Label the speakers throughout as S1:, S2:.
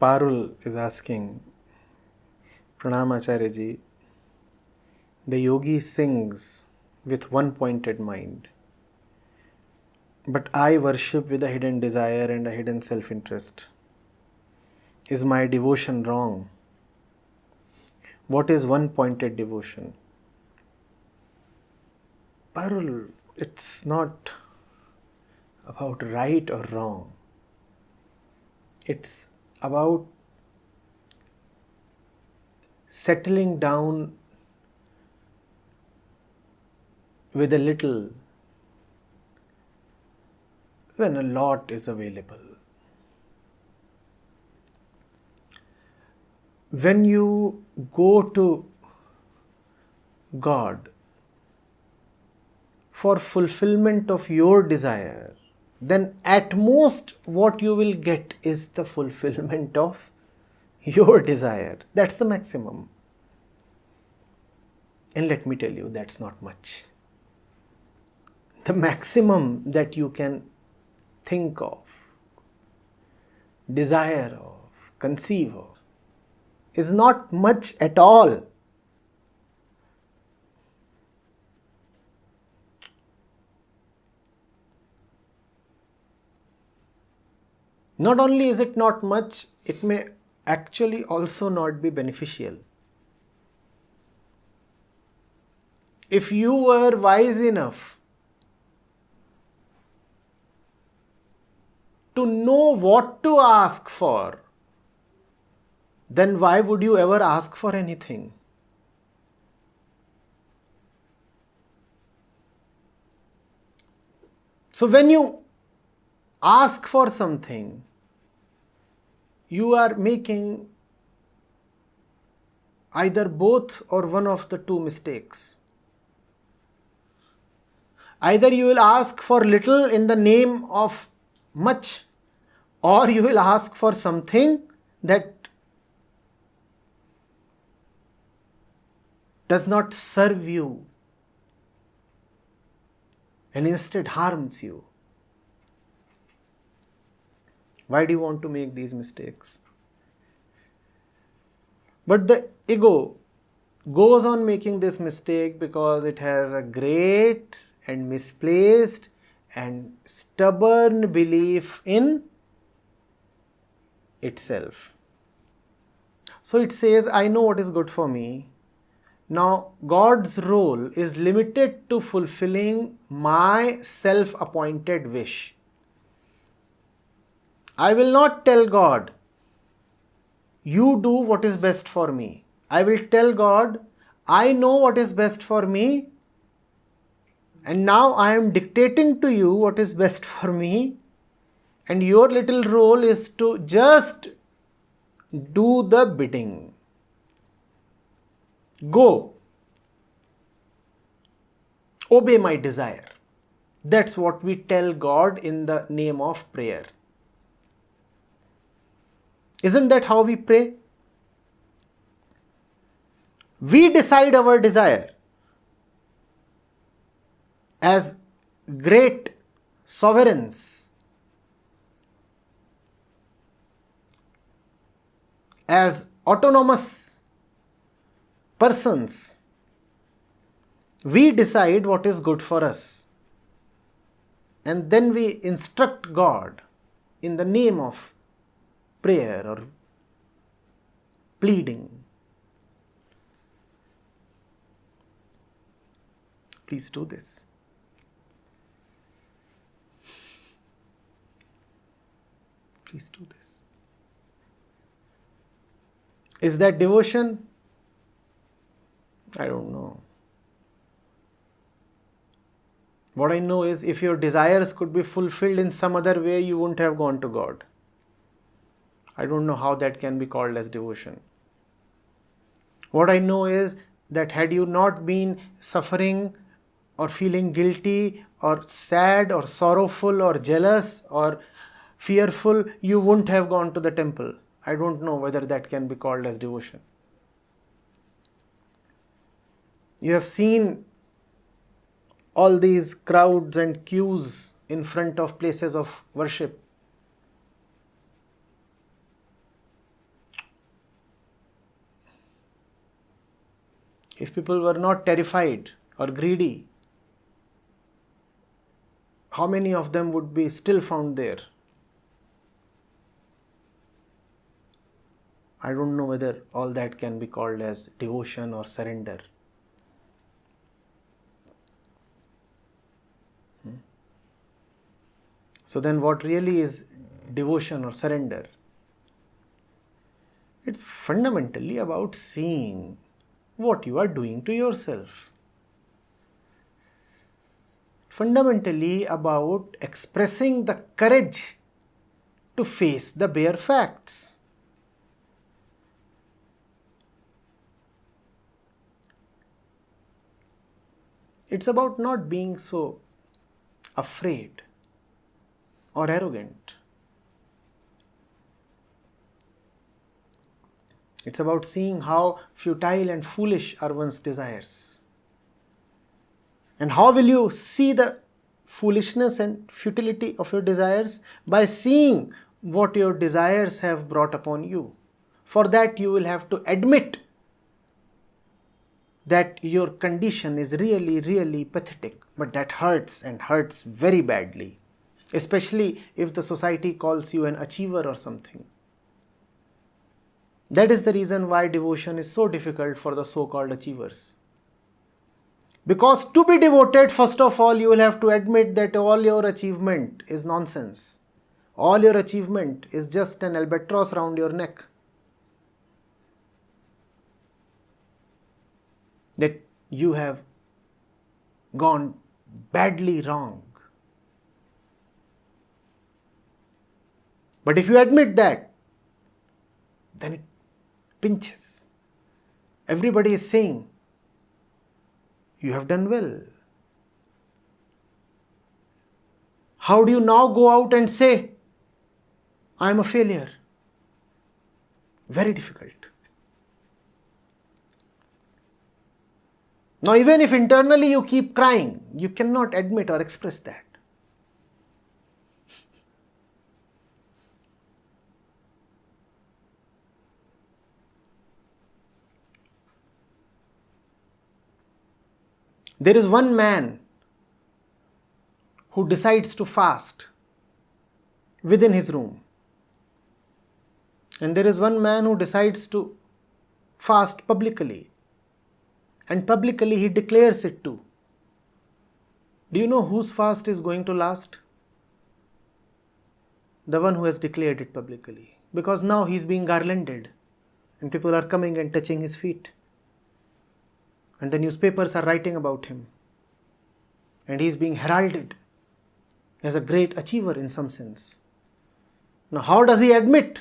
S1: Parul is asking, Pranam Acharya ji, the yogi sings with one pointed mind, but I worship with a hidden desire and a hidden self-interest. Is my devotion wrong? What is one pointed devotion? Parul, it's not about right or wrong. It's about settling down with a little when a lot is available. When you go to God for fulfillment of your desire, then at most what you will get is the fulfillment of your desire. That's the maximum. And let me tell you, that's not much. The maximum that you can think of, desire of, conceive of, is not much at all. Not only is it not much, it may actually also not be beneficial. If you were wise enough to know what to ask for, then why would you ever ask for anything? So when you ask for something, you are making either both or one of the two mistakes. Either you will ask for little in the name of much, or you will ask for something that does not serve you and instead harms you. Why do you want to make these mistakes? But the ego goes on making this mistake because it has a great and misplaced and stubborn belief in itself. So it says, I know what is good for me. Now God's role is limited to fulfilling my self-appointed wish. I will not tell God, you do what is best for me. I will tell God, I know what is best for me, and now I am dictating to you what is best for me, and your little role is to just do the bidding. Go. Obey my desire. That's what we tell God in the name of prayer. Isn't that how we pray? We decide our desire as great sovereigns, as autonomous persons. We decide what is good for us, and then we instruct God in the name of prayer or pleading. Please do this. Please do this. Is that devotion? I don't know. What I know is, if your desires could be fulfilled in some other way, you wouldn't have gone to God. I don't know how that can be called as devotion. What I know is that had you not been suffering or feeling guilty or sad or sorrowful or jealous or fearful, you wouldn't have gone to the temple. I don't know whether that can be called as devotion. You have seen all these crowds and queues in front of places of worship. if people were not terrified or greedy, how many of them would be still found there? I don't know whether all that can be called as devotion or surrender. So then what really is devotion or surrender? It's fundamentally about seeing what you are doing to yourself. Fundamentally about expressing the courage to face the bare facts. It's about not being so afraid or arrogant. It's about seeing how futile and foolish are one's desires. And how will you see the foolishness and futility of your desires? By seeing what your desires have brought upon you. For that you will have to admit that your condition is really, really pathetic, but that hurts and hurts very badly. Especially if the society calls you an achiever or something. That is the reason why devotion is so difficult for the so-called achievers. Because to be devoted, first of all, you will have to admit that all your achievement is nonsense. All your achievement is just an albatross round your neck. That you have gone badly wrong. But if you admit that, then it pinches. Everybody is saying, you have done well. How do you now go out and say, I am a failure? Very difficult. Now, even if internally you keep crying, you cannot admit or express that. There is one man who decides to fast within his room. And there is one man who decides to fast publicly. And publicly he declares it too. Do you know whose fast is going to last? The one who has declared it publicly. Because now he is being garlanded. And people are coming and touching his feet. And the newspapers are writing about him. And he is being heralded as a great achiever in some sense. Now, how does he admit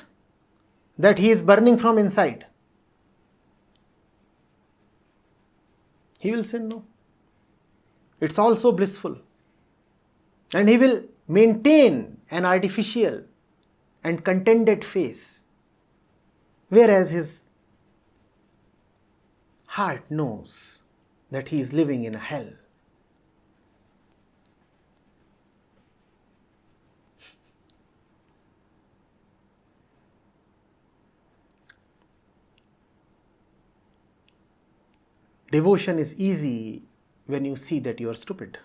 S1: that he is burning from inside? He will say no. It's also blissful. And he will maintain an artificial and contented face. Whereas his heart knows that he is living in a hell. Devotion is easy when you see that you are stupid.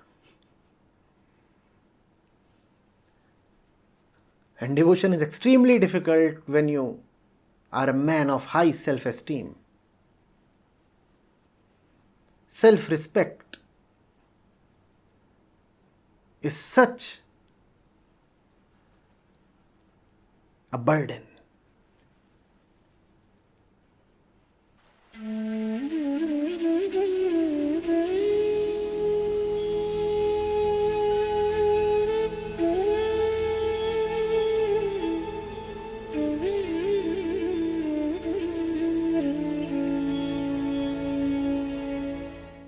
S1: And devotion is extremely difficult when you are a man of high self-esteem. Self-respect is such a burden.